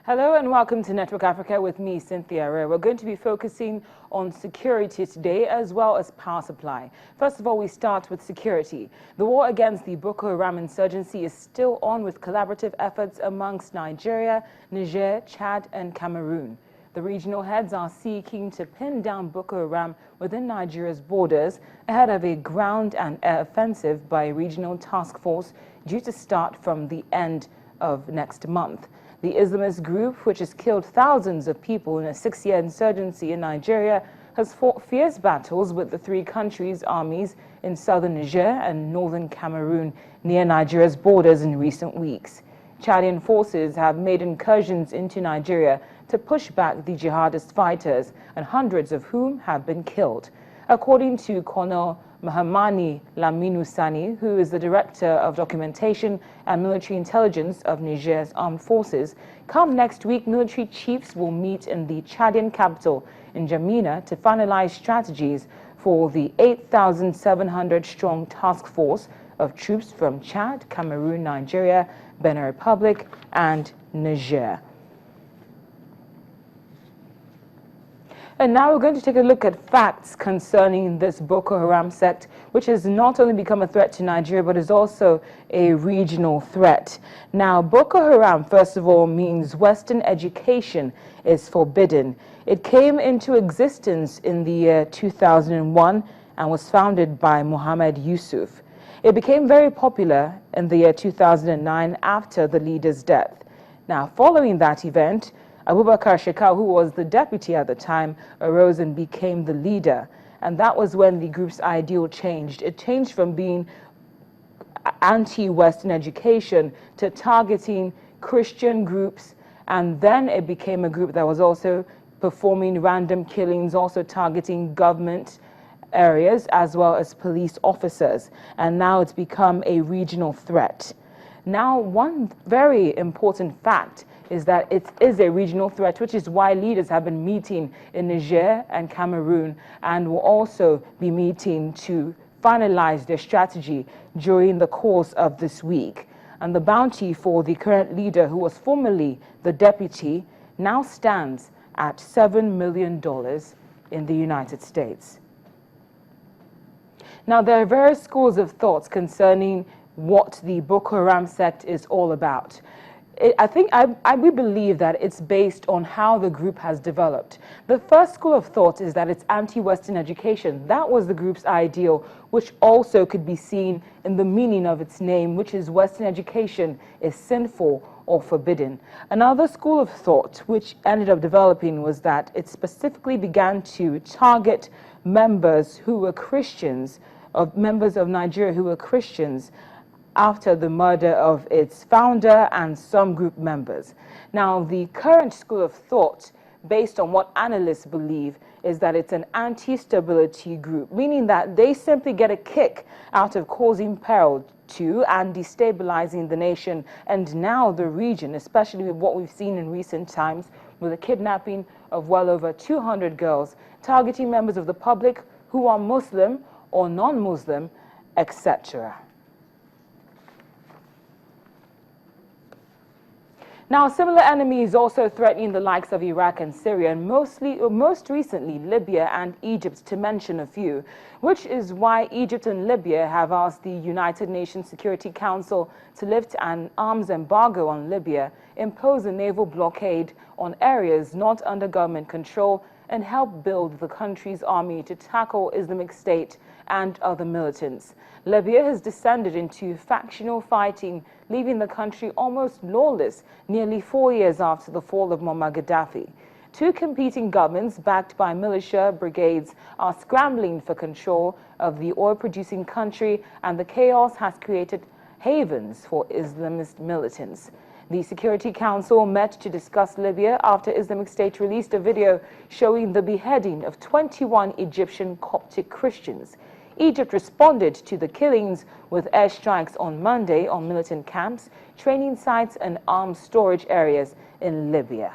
Hello and welcome to Network Africa with me, Cynthia Ray. We're going to be focusing on security today as well as power supply. First of all, we start with security. The war against the Boko Haram insurgency is still on with collaborative efforts amongst Nigeria, Niger, Chad and Cameroon. The regional heads are seeking to pin down Boko Haram within Nigeria's borders ahead of a ground and air offensive by a regional task force due to start from the end of next month. The Islamist group, which has killed thousands of people in a 6-year insurgency in Nigeria, has fought fierce battles with the three countries' armies in southern Niger and northern Cameroon near Nigeria's borders in recent weeks. Chadian forces have made incursions into Nigeria to push back the jihadist fighters, and hundreds of whom have been killed. According to Colonel Mahamani Laminu Sani, who is the Director of Documentation and Military Intelligence of Niger's Armed Forces, come next week, military chiefs will meet in the Chadian capital in N'Djamena to finalize strategies for the 8,700-strong task force of troops from Chad, Cameroon, Nigeria, Benin Republic, and Niger. And now we're going to take a look at facts concerning this Boko Haram sect, which has not only become a threat to Nigeria, but is also a regional threat. Now, Boko Haram, first of all, means Western education is forbidden. It came into existence in the year 2001 and was founded by Mohammed Yusuf. It became very popular in the year 2009 after the leader's death. Now, following that event, Abubakar Shekau, who was the deputy at the time, arose and became the leader. And that was when the group's ideal changed. It changed from being anti-Western education to targeting Christian groups. And then it became a group that was also performing random killings, also targeting government areas as well as police officers. And now it's become a regional threat. Now, one very important fact is that it is a regional threat, which is why leaders have been meeting in Niger and Cameroon and will also be meeting to finalize their strategy during the course of this week. And the bounty for the current leader, who was formerly the deputy, now stands at $7 million in the United States. Now, there are various schools of thoughts concerning what the Boko Haram sect is all about. We believe that it's based on how the group has developed. The first school of thought is that it's anti-Western education. That was the group's ideal, which also could be seen in the meaning of its name, which is Western education is sinful or forbidden. Another school of thought, which ended up developing, was that it specifically began to target members who were Christians, members of Nigeria who were Christians, after the murder of its founder and some group members. Now, the current school of thought, based on what analysts believe, is that it's an anti-stability group, meaning that they simply get a kick out of causing peril to and destabilizing the nation and now the region, especially with what we've seen in recent times with the kidnapping of well over 200 girls, targeting members of the public who are Muslim or non-Muslim, etc. Now, similar enemies also threatening the likes of Iraq and Syria, and most recently Libya and Egypt, to mention a few, which is why Egypt and Libya have asked the United Nations Security Council to lift an arms embargo on Libya, impose a naval blockade on areas not under government control, and help build the country's army to tackle Islamic State and other militants. Libya has descended into factional fighting, leaving the country almost lawless nearly 4 years after the fall of Muammar Gaddafi. Two competing governments, backed by militia brigades, are scrambling for control of the oil-producing country, and the chaos has created havens for Islamist militants. The Security Council met to discuss Libya after Islamic State released a video showing the beheading of 21 Egyptian Coptic Christians. Egypt responded to the killings with airstrikes on Monday on militant camps, training sites and arms storage areas in Libya.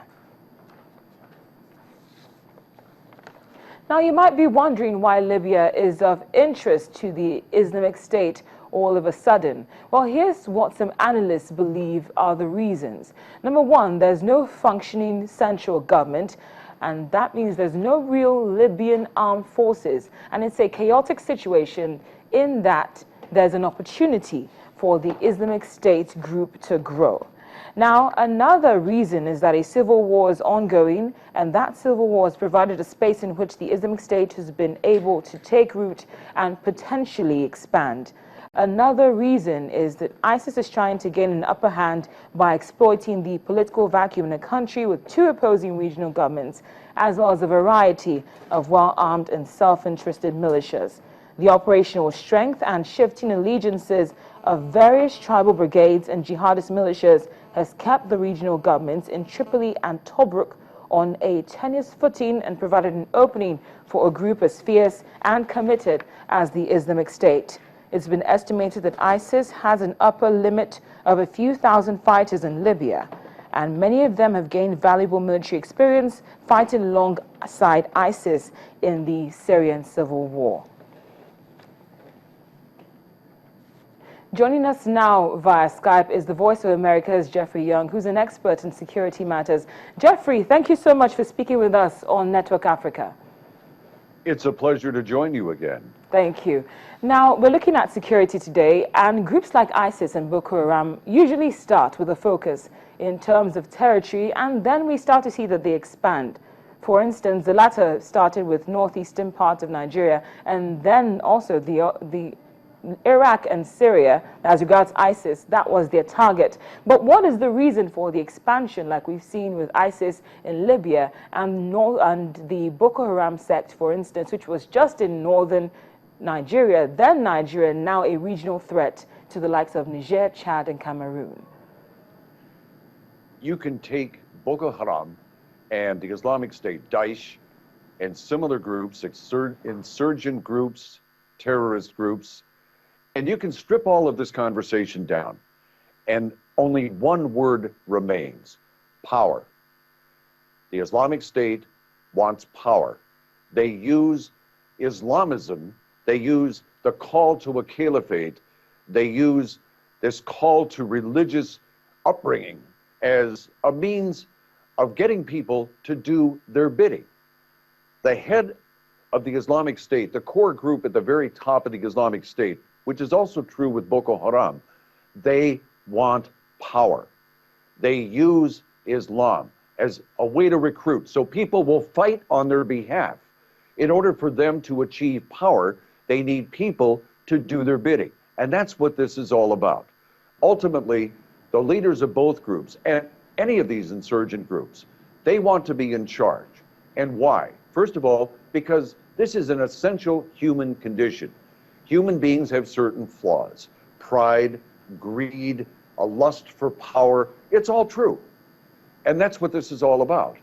Now, you might be wondering why Libya is of interest to the Islamic State all of a sudden? Well, here's what some analysts believe are the reasons. Number one, there's no functioning central government, and that means there's no real Libyan armed forces. And it's a chaotic situation in that there's an opportunity for the Islamic State group to grow. Now, another reason is that a civil war is ongoing, and that civil war has provided a space in which the Islamic State has been able to take root and potentially expand. Another reason is that ISIS is trying to gain an upper hand by exploiting the political vacuum in a country with two opposing regional governments, as well as a variety of well-armed and self-interested militias. The operational strength and shifting allegiances of various tribal brigades and jihadist militias has kept the regional governments in Tripoli and Tobruk on a tenuous footing and provided an opening for a group as fierce and committed as the Islamic State. It's been estimated that ISIS has an upper limit of a few thousand fighters in Libya, and many of them have gained valuable military experience fighting alongside ISIS in the Syrian civil war. Joining us now via Skype is the Voice of America's Jeffrey Young, who's an expert in security matters. Jeffrey, thank you so much for speaking with us on Network Africa. It's a pleasure to join you again. Thank you. Now, we're looking at security today, and groups like ISIS and Boko Haram usually start with a focus in terms of territory, and then we start to see that they expand. For instance, the latter started with northeastern parts of Nigeria, and then also the Iraq and Syria, as regards ISIS, that was their target. But what is the reason for the expansion, like we've seen with ISIS in Libya and the Boko Haram sect, for instance, which was just in northern Nigeria, then Nigeria, now a regional threat to the likes of Niger, Chad, and Cameroon? You can take Boko Haram and the Islamic State, Daesh, and similar groups, insurgent groups, terrorist groups, and you can strip all of this conversation down, and only one word remains: power. The Islamic State wants power. They use Islamism, they use the call to a caliphate, they use this call to religious upbringing as a means of getting people to do their bidding. The head of the Islamic State, the core group at the very top of the Islamic State, which is also true with Boko Haram, they want power. They use Islam as a way to recruit. So people will fight on their behalf. In order for them to achieve power, they need people to do their bidding. And that's what this is all about. Ultimately, the leaders of both groups, and any of these insurgent groups, they want to be in charge. And why? First of all, because this is an essential human condition. Human beings have certain flaws: pride, greed, a lust for power. It's all true. And that's what this is all about.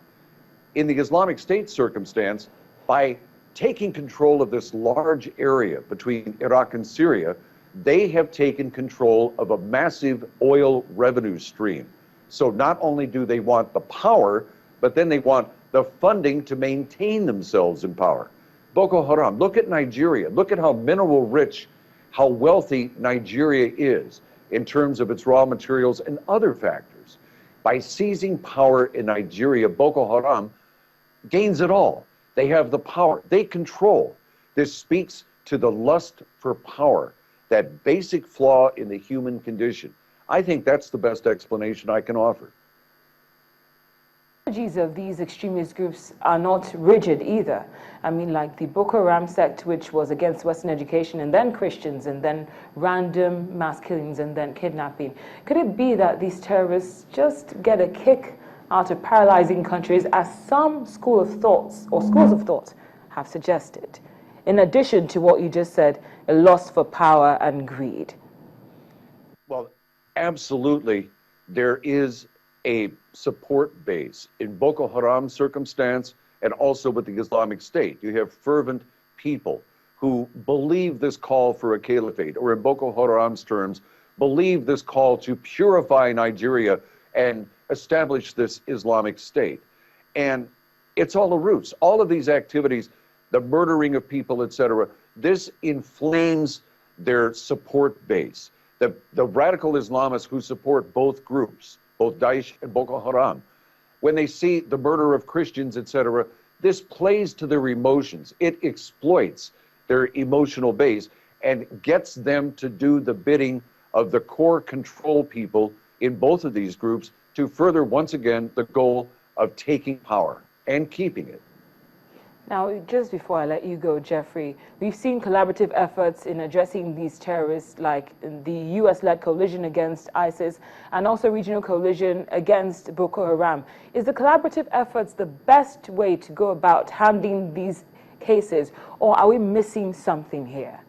In the Islamic State circumstance, by taking control of this large area between Iraq and Syria, they have taken control of a massive oil revenue stream. So not only do they want the power, but then they want the funding to maintain themselves in power. Boko Haram, look at Nigeria. Look at how mineral rich, how wealthy Nigeria is in terms of its raw materials and other factors. By seizing power in Nigeria, Boko Haram gains it all. They have the power. They control. This speaks to the lust for power, that basic flaw in the human condition. I think that's the best explanation I can offer. Strategies of these extremist groups are not rigid either. I mean, like the Boko Haram sect, which was against Western education, and then Christians, and then random mass killings, and then kidnapping. Could it be that these terrorists just get a kick out of paralyzing countries, as some schools of thought have suggested, in addition to what you just said, a lust for power and greed? Well, absolutely, there is a support base in Boko Haram circumstance, and also with the Islamic State. You have fervent people who believe this call for a caliphate, or in Boko Haram's terms, believe this call to purify Nigeria and establish this Islamic State. And it's all a ruse. All of these activities, the murdering of people, etc., this inflames their support base. The radical Islamists who support both groups, both Daesh and Boko Haram, when they see the murder of Christians, etc., this plays to their emotions. It exploits their emotional base and gets them to do the bidding of the core control people in both of these groups to further, once again, the goal of taking power and keeping it. Now, just before I let you go, Jeffrey, we've seen collaborative efforts in addressing these terrorists, like the U.S.-led coalition against ISIS and also regional coalition against Boko Haram. Is the collaborative efforts the best way to go about handling these cases, or are we missing something here?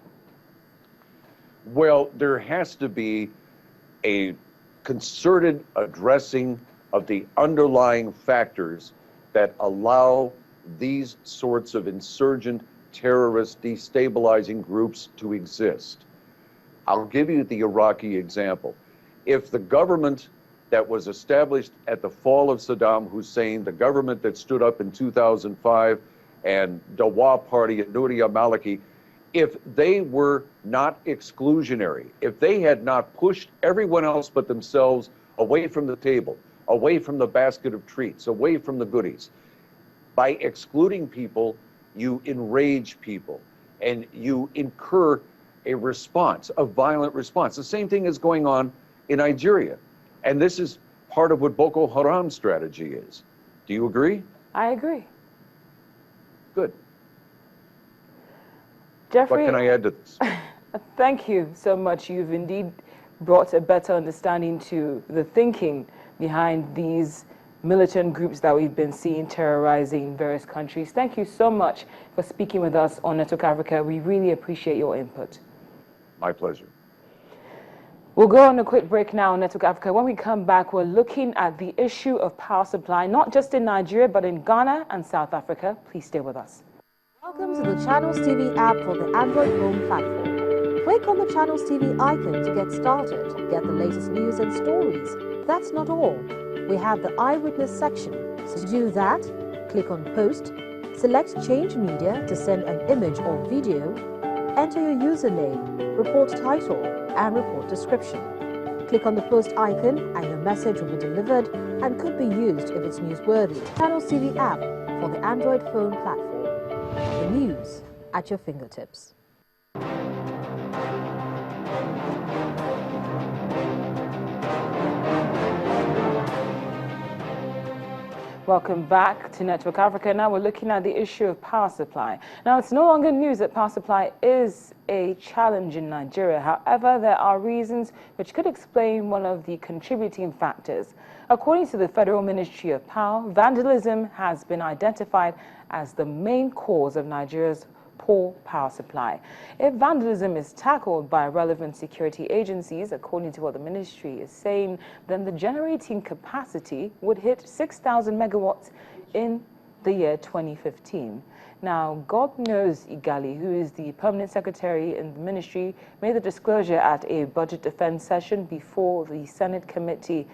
Well, there has to be a concerted addressing of the underlying factors that allow these sorts of insurgent, terrorist, destabilizing groups to exist. I'll give you the Iraqi example. If the government that was established at the fall of Saddam Hussein, the government that stood up in 2005, and Dawa Party and Nouri al-Maliki, if they were not exclusionary, if they had not pushed everyone else but themselves away from the table, away from the basket of treats, away from the goodies, by excluding people, you enrage people and you incur a response, a violent response. The same thing is going on in Nigeria. And this is part of what Boko Haram's strategy is. Do you agree? I agree. Good. Jeffrey, what can I add to this? Thank you so much. You've indeed brought a better understanding to the thinking behind these militant groups that we've been seeing terrorizing various countries. Thank you so much for speaking with us on Network Africa. We really appreciate your input. My pleasure. We'll go on a quick break now on Network Africa. When we come back, we're looking at the issue of power supply, not just in Nigeria, but in Ghana and South Africa. Please stay with us. Welcome to the Channels TV app for the Android phone platform. Click on the Channels TV icon to get started. Get the latest news and stories. That's not all. We have the eyewitness section. So to do that, click on Post, select Change Media to send an image or video, enter your username, report title, and report description. Click on the post icon and your message will be delivered and could be used if it's newsworthy. Channels TV app for the Android phone platform. The news at your fingertips. Welcome back to Network Africa. Now we're looking at the issue of power supply. Now, it's no longer news that power supply is a challenge in Nigeria. However, there are reasons which could explain one of the contributing factors. According to the Federal Ministry of Power, vandalism has been identified as the main cause of Nigeria's poor power supply. If vandalism is tackled by relevant security agencies, according to what the ministry is saying, then the generating capacity would hit 6,000 megawatts in the year 2015. Now, God knows Igali, who is the permanent secretary in the ministry, made the disclosure at a budget defense session before the Senate Committee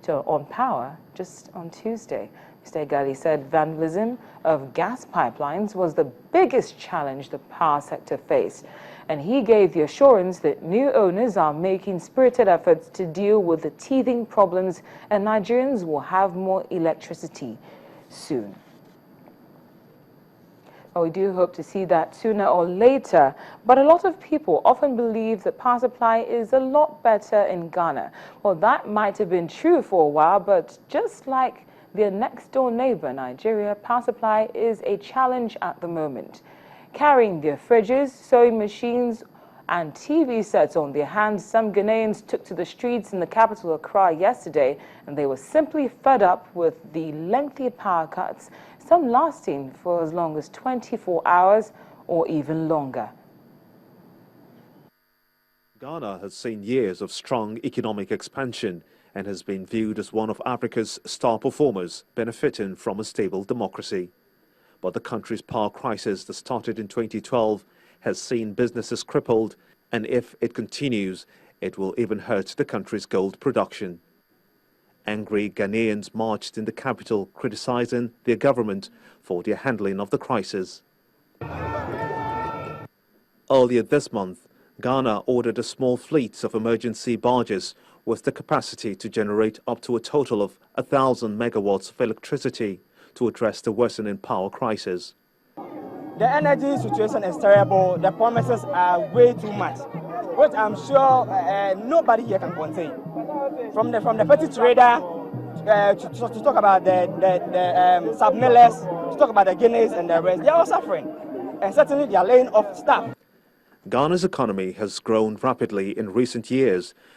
on Power just on Tuesday. Mr. Igali said vandalism of gas pipelines was the biggest challenge the power sector faced, and he gave the assurance that new owners are making spirited efforts to deal with the teething problems and Nigerians will have more electricity soon. Well, we do hope to see that sooner or later, but a lot of people often believe that power supply is a lot better in Ghana. Well, that might have been true for a while, but just like their next-door neighbor, Nigeria, power supply is a challenge at the moment. Carrying their fridges, sewing machines, and TV sets on their hands, some Ghanaians took to the streets in the capital Accra yesterday, and they were simply fed up with the lengthy power cuts, some lasting for as long as 24 hours or even longer. Ghana has seen years of strong economic expansion and has been viewed as one of Africa's star performers, benefiting from a stable democracy. But the country's power crisis that started in 2012 has seen businesses crippled, and if it continues, it will even hurt the country's gold production. Angry Ghanaians marched in the capital criticizing their government for their handling of the crisis. Earlier this month, Ghana ordered a small fleet of emergency barges with the capacity to generate up to a total of 1,000 megawatts of electricity to address the worsening power crisis. The energy situation is terrible. The promises are way too much, which I'm sure nobody here can contain. From the petty trader to talk about the sub-millers, to talk about the Guineas and the rest, they are all suffering. And certainly they are laying off staff. Ghana's economy has grown rapidly in recent years,